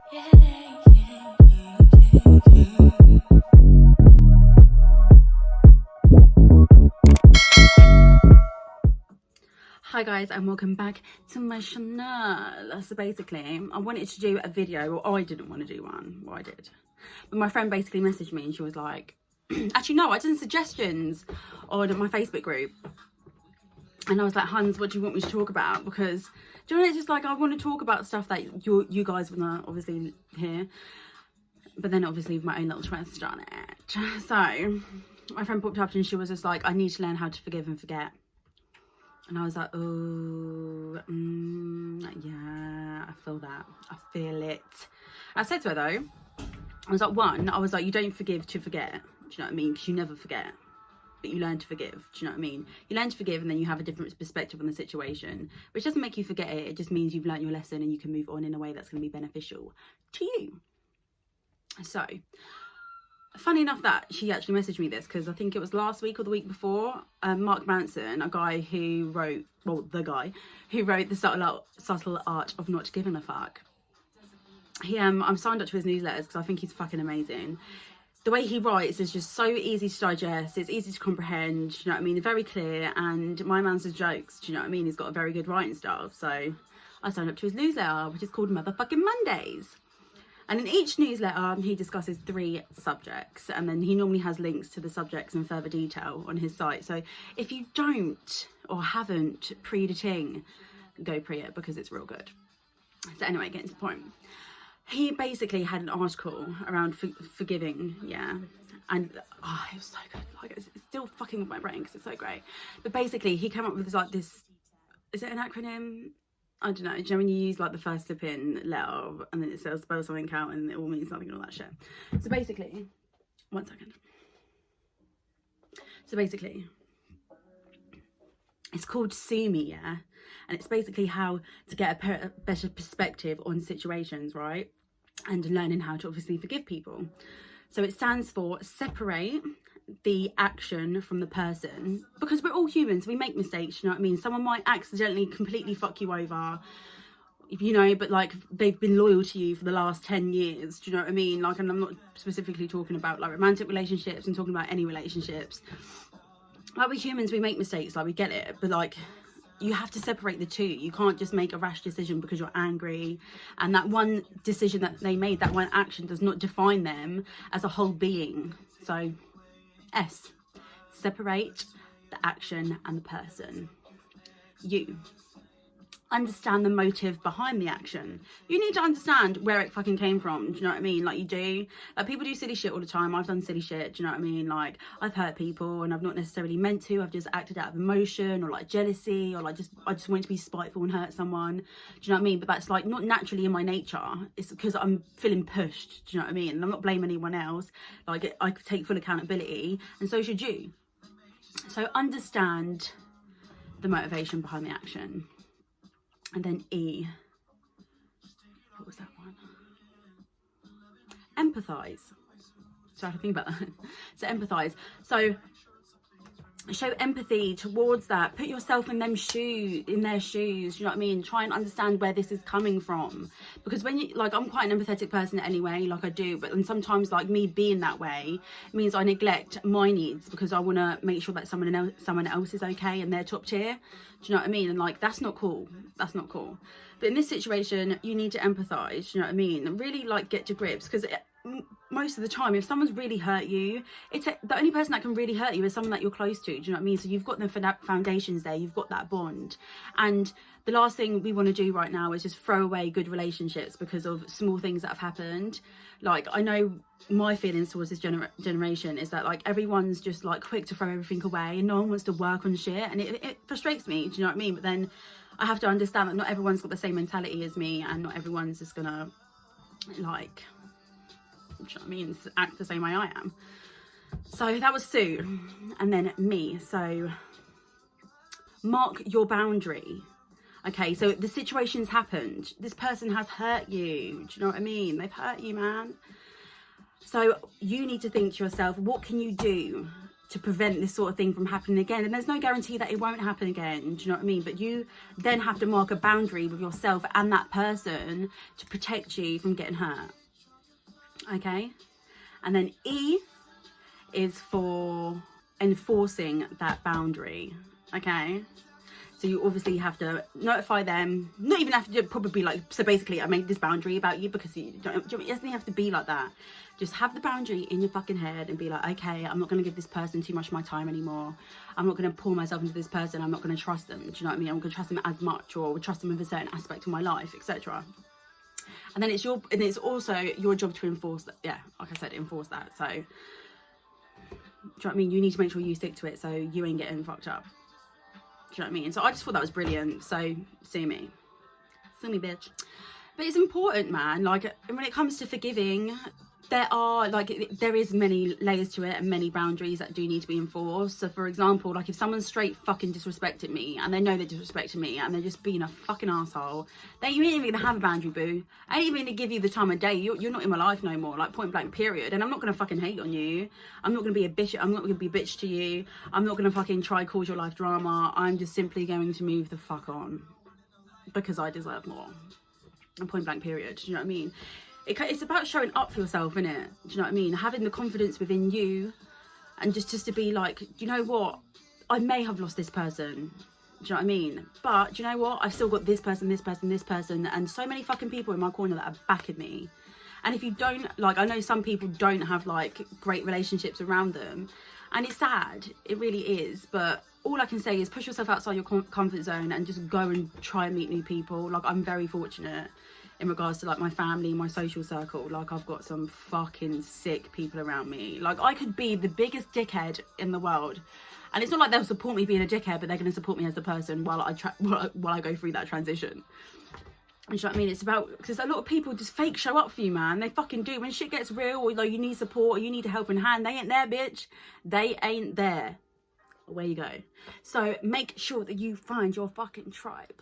Hi guys, and welcome back to my channel. So basically, I wanted to do a video, or I didn't want to do one, well I did. But my friend basically messaged me and she was like, actually no, I did suggestions on my Facebook group. And I was like, Hans, what do you want me to talk about? Because, do you know, it's just like, I want to talk about stuff that you guys want to obviously hear. But then obviously with my own little twist on it. So, my friend popped up and she was just like, I need to learn how to forgive and forget. And I was like, oh, yeah, I feel that. I feel it. I said to her though, I was like, you don't forgive to forget. Do you know what I mean? Because you never forget, but you learn to forgive. Do you know what I mean? You learn to forgive and then you have a different perspective on the situation, which doesn't make you forget it. It just means you've learned your lesson and you can move on in a way that's going to be beneficial to you. So, funny enough that she actually messaged me this, because I think it was last week or the week before, Mark Manson, the guy who wrote The Subtle Art of Not Giving a Fuck. I'm signed up to his newsletters because I think he's fucking amazing. The way he writes is just so easy to digest, it's easy to comprehend, do you know what I mean? Very clear, and my man's jokes, do you know what I mean? He's got a very good writing style, so I signed up to his newsletter, which is called Motherfucking Mondays. And in each newsletter, he discusses 3 subjects, and then he normally has links to the subjects in further detail on his site. So if you don't or haven't pre-ed a ting, go pre it, because it's real good. So anyway, getting to the point. He basically had an article around forgiving, yeah. And it was so good. Like, it's still fucking with my brain because it's so great. But basically, he came up with this, is it an acronym? I don't know, do you know when you use like the first flipping letter and then it says spell something out and it all means nothing and all that shit. So basically, one second. So basically, it's called SUE ME, yeah? And it's basically how to get a better perspective on situations, right? And learning how to obviously forgive people. So it stands for separate the action from the person, because we're all humans, we make mistakes, you know what I mean? Someone might accidentally completely fuck you over, you know, but like they've been loyal to you for the last 10 years, do you know what I mean? Like, and I'm not specifically talking about like romantic relationships, I'm talking about any relationships. Like, we're humans, we make mistakes, like we get it, but like you have to separate the two. You can't just make a rash decision because you're angry, and that one decision that they made, that one action, does not define them as a whole being. So S, separate the action and the person. U, understand the motive behind the action. You need to understand where it fucking came from, do you know what I mean? Like, you do. Like, people do silly shit all the time. I've done silly shit, do you know what I mean? Like, I've hurt people and I've not necessarily meant to. I've just acted out of emotion or like jealousy, or like I just wanted to be spiteful and hurt someone, do you know what I mean? But that's like not naturally in my nature. It's because I'm feeling pushed, do you know what I mean? And I'm not blaming anyone else. Like, I take full accountability, and so should you. So understand the motivation behind the action. And then E, what was that one? Empathize. So I have to think about that. So empathize. So show empathy towards that. Put yourself in their shoes, you know what I mean? Try and understand where this is coming from. Because when you, like, I'm quite an empathetic person anyway, like I do, but then sometimes, like, me being that way means I neglect my needs because I want to make sure that someone else is okay and they're top tier. Do you know what I mean? And like, that's not cool. That's not cool. But in this situation, you need to empathize, do you know what I mean? And really, like, get to grips, because most of the time, if someone's really hurt you, the only person that can really hurt you is someone that you're close to, do you know what I mean? So you've got the foundations there, you've got that bond. And the last thing we want to do right now is just throw away good relationships because of small things that have happened. Like, I know my feelings towards this generation is that, like, everyone's just like quick to throw everything away and no one wants to work on shit, and it frustrates me, do you know what I mean? But then I have to understand that not everyone's got the same mentality as me, and not everyone's just gonna, like, do you know what I mean, act the same way I am. So that was Sue. And then me. So mark your boundary. Okay, so the situation's happened. This person has hurt you. Do you know what I mean? They've hurt you, man. So you need to think to yourself, what can you do to prevent this sort of thing from happening again. And there's no guarantee that it won't happen again. Do you know what I mean? But you then have to mark a boundary with yourself and that person to protect you from getting hurt. Okay? And then E is for enforcing that boundary. Okay? So you obviously have to notify them, not even have to probably like, so basically I made this boundary about you because you don't, it doesn't have to be like that. Just have the boundary in your fucking head and be like, okay, I'm not going to give this person too much of my time anymore. I'm not going to pour myself into this person. I'm not going to trust them. Do you know what I mean? I'm going to trust them as much, or trust them with a certain aspect of my life, etc. And then it's also your job to enforce that. Yeah, like I said, enforce that. So, do you know what I mean? You need to make sure you stick to it so you ain't getting fucked up. Do you know what I mean? So I just thought that was brilliant. So sue me. Sue me, bitch. But it's important, man. Like, when it comes to forgiving, there is many layers to it and many boundaries that do need to be enforced. So for example, like if someone straight fucking disrespected me and they know they're disrespecting me and they're just being a fucking asshole, then you ain't even gonna have a boundary, boo. I ain't even gonna give you the time of day. You're not in my life no more, like point blank period. And I'm not gonna fucking hate on you. I'm not gonna be a bitch. I'm not gonna be a bitch to you. I'm not gonna fucking try cause your life drama. I'm just simply going to move the fuck on because I deserve more. And point blank period. Do you know what I mean? It's about showing up for yourself, isn't it? Do you know what I mean? Having the confidence within you, and just to be like, do you know what? I may have lost this person. Do you know what I mean? But do you know what? I've still got this person, this person, this person, and so many fucking people in my corner that are backing me. And if you don't, like, I know some people don't have like great relationships around them, and it's sad. It really is. But all I can say is push yourself outside your comfort zone and just go and try and meet new people. Like, I'm very fortunate in regards to like my family, my social circle. Like, I've got some fucking sick people around me. Like, I could be the biggest dickhead in the world, and it's not like they'll support me being a dickhead, but they're going to support me as a person while I go through that transition. And you know what I mean? It's about, because a lot of people just fake show up for you, man. They fucking do. When shit gets real, or like you need support, or you need a helping hand, they ain't there, bitch. They ain't there. Away you go. So make sure that you find your fucking tribe.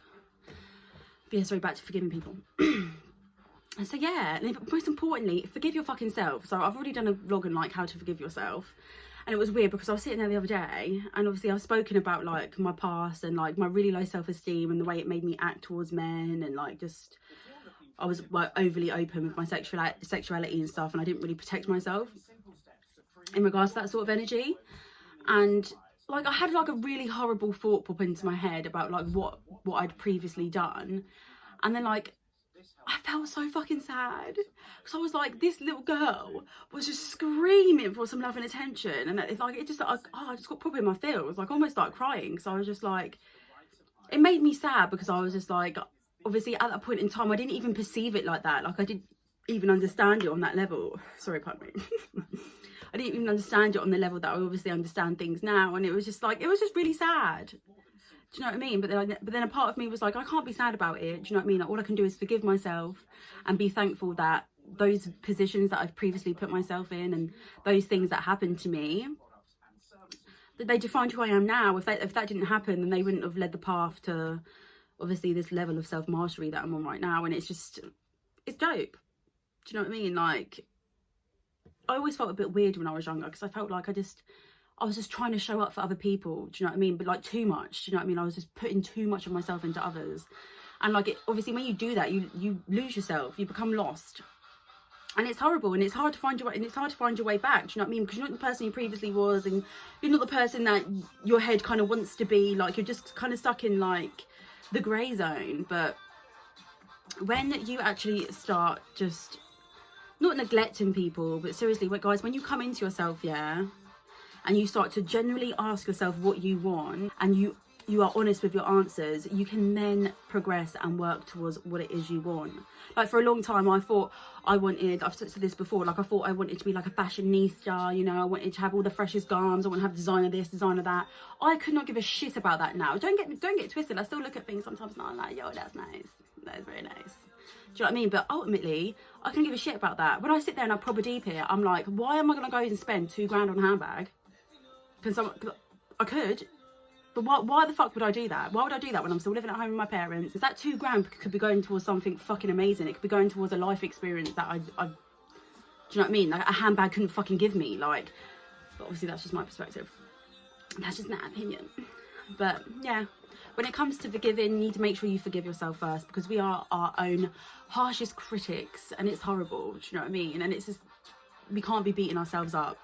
But yeah, sorry, back to forgiving people. And so yeah, and most importantly, forgive your fucking self. So I've already done a vlog on like how to forgive yourself. And it was weird because I was sitting there the other day, and obviously I've spoken about like my past and like my really low self-esteem and the way it made me act towards men, and like just I was like overly open with my sexuality and stuff, and I didn't really protect myself in regards to that sort of energy. And like I had like a really horrible thought pop into my head about like what I'd previously done, and then like I felt so fucking sad because I was like, this little girl was just screaming for some love and attention, and it's like, it just like, I just got proper in my feels, like almost like crying. So I was just like, it made me sad because I was just like, obviously at that point in time I didn't even perceive it like that. Like I didn't even understand it on that level. Sorry, pardon me. I didn't even understand it on the level that I obviously understand things now, and it was just like, it was just really sad. Do you know what I mean? But then a part of me was like, I can't be sad about it. Do you know what I mean? Like, all I can do is forgive myself and be thankful that those positions that I've previously put myself in and those things that happened to me, that they defined who I am now. If that didn't happen, then they wouldn't have led the path to obviously this level of self-mastery that I'm on right now. And it's just, it's dope. Do you know what I mean? Like, I always felt a bit weird when I was younger because I felt like I was just trying to show up for other people, do you know what I mean? But like too much, do you know what I mean? I was just putting too much of myself into others. And like, obviously when you do that, you lose yourself, you become lost. And it's horrible, and it's hard to find your way, and it's hard to find your way back, do you know what I mean? Because you're not the person you previously was, and you're not the person that your head kind of wants to be. Like, you're just kind of stuck in like the grey zone. But when you actually start just not neglecting people, but seriously, guys, when you come into yourself, yeah, and you start to genuinely ask yourself what you want, and you are honest with your answers, you can then progress and work towards what it is you want. Like, for a long time I thought I wanted, I've said this before, like I thought I wanted to be like a fashionista, you know, I wanted to have all the freshest garms, I want to have designer this, designer that. I could not give a shit about that now. Don't get twisted, I still look at things sometimes and I'm like, yo, that's nice, that is very nice. Do you know what I mean? But ultimately, I couldn't give a shit about that. When I sit there and I proper deep here, I'm like, why am I going to go and spend £2 grand on a handbag? Because I could, but why the fuck would I do that? Why would I do that when I'm still living at home with my parents? That £2 grand could be going towards something fucking amazing. It could be going towards a life experience that I do you know what I mean? Like, a handbag couldn't fucking give me. Like, But obviously that's just my perspective. That's just my opinion. But yeah, when it comes to forgiving, you need to make sure you forgive yourself first, because we are our own harshest critics, and it's horrible. Do you know what I mean? And it's just, we can't be beating ourselves up.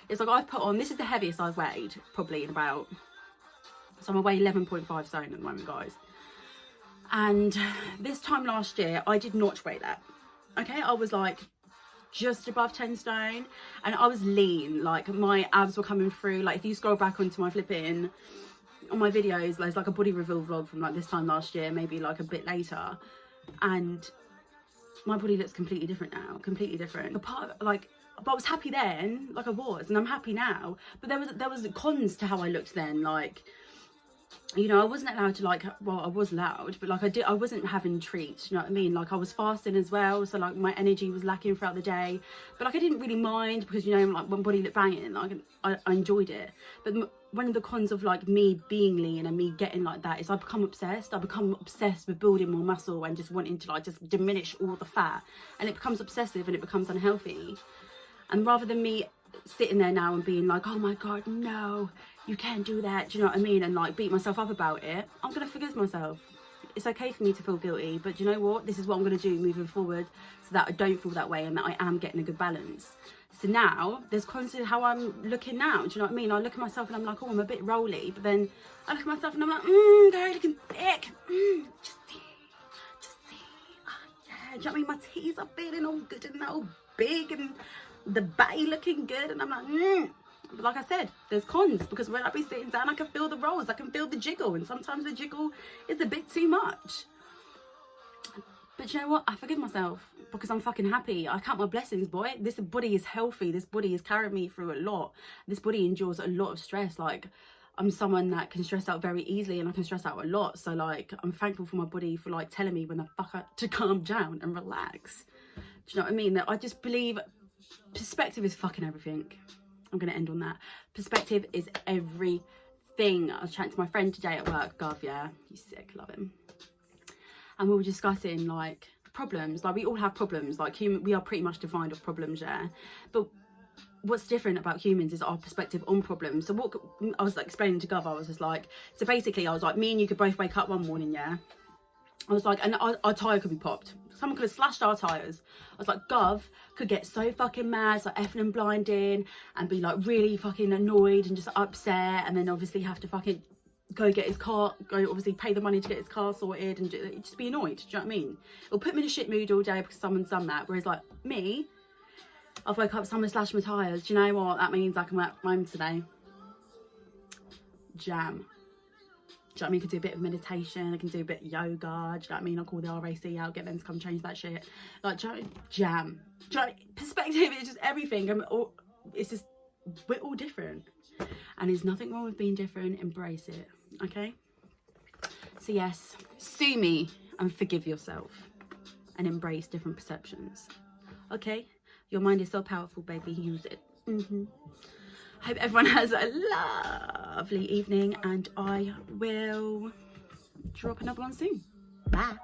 It's like, I've put on, this is the heaviest I've weighed probably in about, so I'm weighing 11.5 stone at the moment, guys. And this time last year, I did not weigh that. Okay, I was like just above 10 stone, and I was lean. Like, my abs were coming through. Like, if you scroll back onto my flipping, on my videos, there's like a body reveal vlog from like this time last year, maybe like a bit later, and my body looks completely different now, completely different. The part, like, but I was happy then, like I was, and I'm happy now. But there was cons to how I looked then. Like, you know, I wasn't allowed to, like, well, I was allowed, but like I wasn't having treats, you know what I mean? Like, I was fasting as well, so like my energy was lacking throughout the day. But like, I didn't really mind, because, you know, like, when body looked banging, like, I enjoyed it. But one of the cons of like me being lean and me getting like that is I become obsessed. I become obsessed with building more muscle and just wanting to like just diminish all the fat, and it becomes obsessive and it becomes unhealthy. And rather than me sitting there now and being like, oh my god, no, you can't do that, do you know what I mean, and like beat myself up about it, I'm gonna forgive myself. It's okay for me to feel guilty, but you know what, this is what I'm gonna do moving forward, so that I don't feel that way and that I am getting a good balance. So now there's constantly how I'm looking now, do you know what I mean? I look at myself and I'm like, oh, I'm a bit rolly, but then I look at myself and I'm like, girl, looking thick, just see, oh yeah, do you know what I mean? My titties are feeling all good and all big, and the body looking good, and I'm like, But like I said, there's cons, because when I be sitting down, I can feel the rolls, I can feel the jiggle, and sometimes the jiggle is a bit too much. But you know what? I forgive myself, because I'm fucking happy. I count my blessings, boy. This body is healthy. This body has carried me through a lot. This body endures a lot of stress. Like, I'm someone that can stress out very easily, and I can stress out a lot. So like, I'm thankful for my body for like telling me when the fuck to calm down and relax. Do you know what I mean? That I just believe perspective is fucking everything. I'm going to end on that. Perspective is everything. I was chatting to my friend today at work. Gov, yeah, he's sick, love him. And we were discussing like problems. Like, we all have problems. Like, we are pretty much defined of problems, yeah. But what's different about humans is our perspective on problems. So what I was like explaining to Gov, I was just like, so basically I was like, me and you could both wake up one morning, yeah. I was like, and our tyre could be popped. Someone could have slashed our tyres. I was like, Gov could get so fucking mad, like effing and blinding, and be like really fucking annoyed and just upset, and then obviously have to fucking go get his car, go obviously pay the money to get his car sorted, and just be annoyed. Do you know what I mean? It'll put me in a shit mood all day because someone's done that. Whereas like me, I've woke up, someone slashed my tyres. Do you know what? That means I can work from home today. Jam. Do you know what I mean? I can do a bit of meditation, I can do a bit of yoga, do you know what I mean? I'll call the RAC out, get them to come change that shit. Like, do you know, jam. Do you know, perspective is just everything. It's just, we're all different. And there's nothing wrong with being different, embrace it, okay? So yes, sue me and forgive yourself. And embrace different perceptions, okay? Your mind is so powerful, baby, use it. Hope everyone has a lovely evening, and I will drop another one soon. Bye.